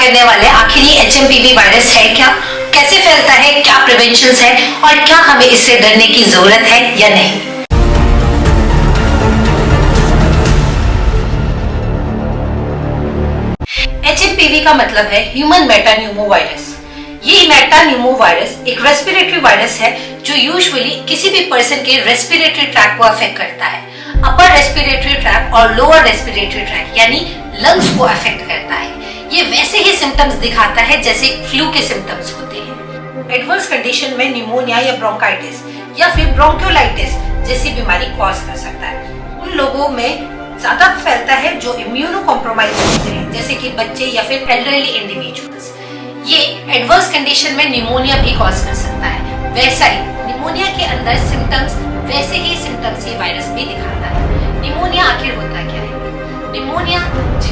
करने वाले हैं आखिर ये HMPV वायरस है क्या, कैसे फैलता है, क्या प्रिवेंशन है और क्या हमें इससे डरने की जरूरत है या नहीं। HMPV का मतलब है ह्यूमन मेटान्यूमो वायरस। ये मेटान्यूमो वायरस एक रेस्पिरेटरी वायरस है जो यूजुअली किसी भी पर्सन के रेस्पिरेटरी ट्रैक को अफेक्ट करता है। अपर रेस्पिरेटरी ट्रैक और लोअर रेस्पिरेटरी ट्रैक यानी लंग्स को अफेक्ट करता है। ये वैसे ही सिम्टम्स दिखाता है जैसे फ्लू के सिम्टम्स होते हैं। एडवर्स कंडीशन में निमोनिया या ब्रोंकाइटिस या फिर ब्रोंकियोलाइटिस जैसी बीमारी कॉज कर सकता है। उन लोगों में ज्यादा फैलता है जो इम्यूनो कॉम्प्रोमाइज होते हैं, जैसे कि बच्चे या फिर एल्डरली इंडिविजुअल्स। ये एडवर्स कंडीशन में निमोनिया भी कॉज कर सकता है। वैसा ही निमोनिया के अंदर सिम्टम्स, वैसे ही सिम्टम्स ये वायरस भी दिखाता है। निमोनिया आखिर होता क्या है? निमोनिया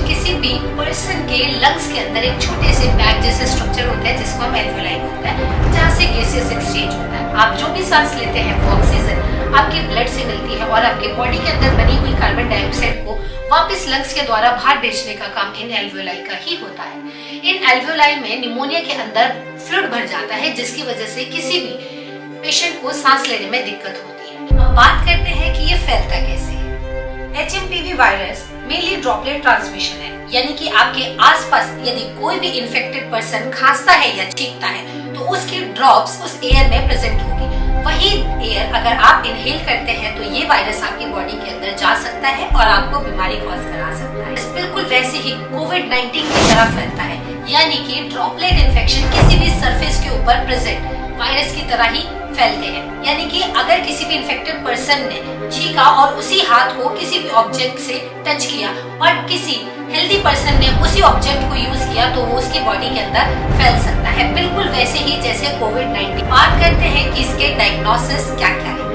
किसी भी पर्सन के लंग्स के अंदर एक छोटे से बैग जैसे स्ट्रक्चर होता है जिसको हम एल्वेओलाई बोलते हैं, जहाँ से गैसेस एक्सचेंज होता है। आप जो भी सांस लेते हैं वो ऑक्सीजन आपके ब्लड से मिलती है और आपके बॉडी के अंदर बनी हुई कार्बन डाइऑक्साइड को वापस लंग्स के द्वारा बाहर भेजने का काम इन एल्वेओलाई का ही होता है। इन एल्वेओलाई में निमोनिया के अंदर फ्लूइड भर जाता है जिसकी वजह से किसी भी पेशेंट को सांस लेने में दिक्कत होती है। अब बात करते हैं कि ये फैलता कैसे है। HMPV virus mainly droplet transmission है, यानी कि आपके आसपास यदि कोई भी इन्फेक्टेड पर्सन खांसता है या छींकता है तो उसकी ड्रॉप्स उस एयर में प्रेजेंट होगी। वही एयर अगर आप इनहेल करते हैं तो ये वायरस आपकी बॉडी के अंदर जा सकता है और आपको बीमारी कॉज करा सकता है। बिल्कुल वैसे ही कोविड-19 की तरह फैलता है, यानी कि ड्रॉपलेट इन्फेक्शन किसी भी सरफेस के ऊपर प्रेजेंट वायरस की तरह ही फैलते हैं। यानी कि अगर किसी भी इन्फेक्टेड पर्सन ने छींका और उसी हाथ को किसी भी ऑब्जेक्ट से टच किया और किसी हेल्दी पर्सन ने उसी ऑब्जेक्ट को यूज किया तो वो उसकी बॉडी के अंदर फैल सकता है, बिल्कुल वैसे ही जैसे कोविड-19। बात करते हैं कि इसके डायग्नोसिस क्या क्या है।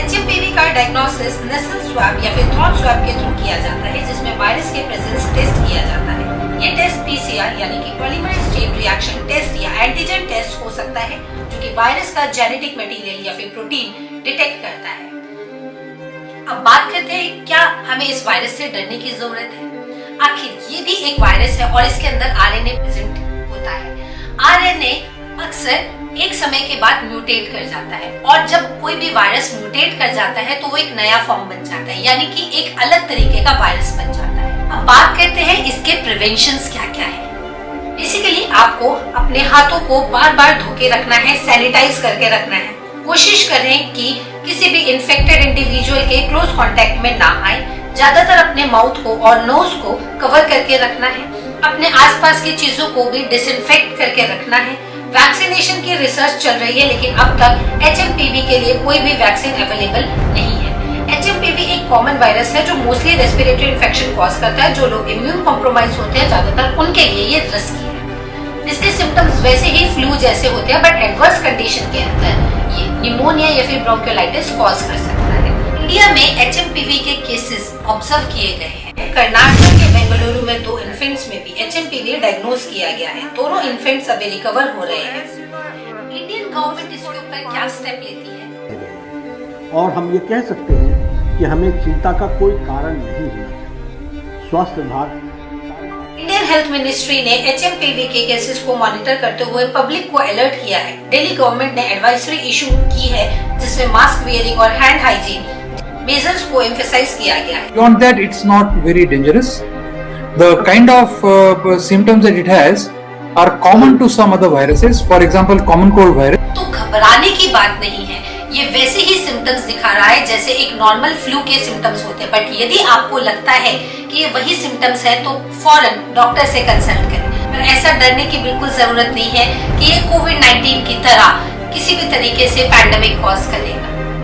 HMPV का डायग्नोसिस नेसल स्वैब या फिर थ्रोट स्वैब के थ्रू किया जाता है, जिसमें वायरस के प्रेजेंस टेस्ट किया जाता है। ये टेस्ट PCR यानी कि पॉलीमरेज चेन रिएक्शन टेस्ट या एंटीजन टेस्ट हो सकता है, जो कि वायरस का जेनेटिक मटेरियल या फिर प्रोटीन डिटेक्ट करता है। अब बात करते हैं क्या हमें इस वायरस से डरने की जरूरत है। आखिर ये भी एक वायरस है और इसके अंदर RNA प्रेजेंट होता है। RNA अक्सर एक समय के बाद म्यूटेट कर जाता है और जब कोई भी वायरस म्यूटेट कर जाता है तो वो एक नया फॉर्म बन जाता है, यानी कि एक अलग तरीके का वायरस बन जाता है। अब बात करते हैं इसके प्रिवेंशंस क्या क्या है। बेसिकली आपको अपने हाथों को बार बार धो के रखना है, सैनिटाइज करके रखना है। कोशिश करें कि किसी भी इन्फेक्टेड इंडिविजुअल के क्लोज कांटेक्ट में ना आए। ज्यादातर अपने माउथ को और नोज को कवर करके रखना है। अपने आसपास की चीजों को भी डिसइंफेक्ट करके रखना है। वैक्सीनेशन की रिसर्च चल रही है लेकिन अब तक HMPV के लिए कोई भी वैक्सीन अवेलेबल नहीं है। HMPV एक कॉमन वायरस है जो मोस्टली रेस्पिरेटरी इन्फेक्शन कॉज करता है। जो लोग इम्यून कॉम्प्रोमाइज होते हैं ज्यादातर उनके लिए ये रिस्की है। इसके सिम्टम्स वैसे ही फ्लू जैसे होते हैं, बट एडवर्स कंडीशन के अंदर ये निमोनिया या फिर ब्रोंकियोलाइटिस कॉज कर सकता है। इंडिया में HMPV के केसेस ऑब्जर्व किए गए हैं। कर्नाटक के बेंगलुरु में 2 इन्फेंट्स में भी HMPV डायग्नोज किया गया है। दोनों इन्फेंट्स अभी रिकवर हो रहे हैं। इंडियन गवर्नमेंट इसके ऊपर क्या स्टेप लेती है? और हम ये कह सकते हैं कि हमें चिंता का कोई कारण नहीं होना चाहिए। स्वास्थ्य विभाग, इंडियन हेल्थ मिनिस्ट्री ने HMPV के केसेस को मॉनिटर करते हुए पब्लिक को अलर्ट किया है। दिल्ली गवर्नमेंट ने एडवाइजरी इशू की है जिसमें मास्क वेयरिंग और हैंड हाइजीन मेजर्स को एम्फसाइज किया गया है। Beyond that, it's not very dangerous. The kind of symptoms that it has are common to some other viruses. For example, common cold virus. तो घबराने की बात नहीं है, ये वैसे ही सिम्टम्स दिखा रहा है जैसे एक नॉर्मल फ्लू के सिम्टम्स होते हैं। बट यदि आपको लगता है कि ये वही सिम्टम्स है तो फौरन डॉक्टर से कंसल्ट करें। पर ऐसा डरने की बिल्कुल जरूरत नहीं है कि ये कोविड-19 की तरह किसी भी तरीके से पैंडेमिक कॉज करेगा।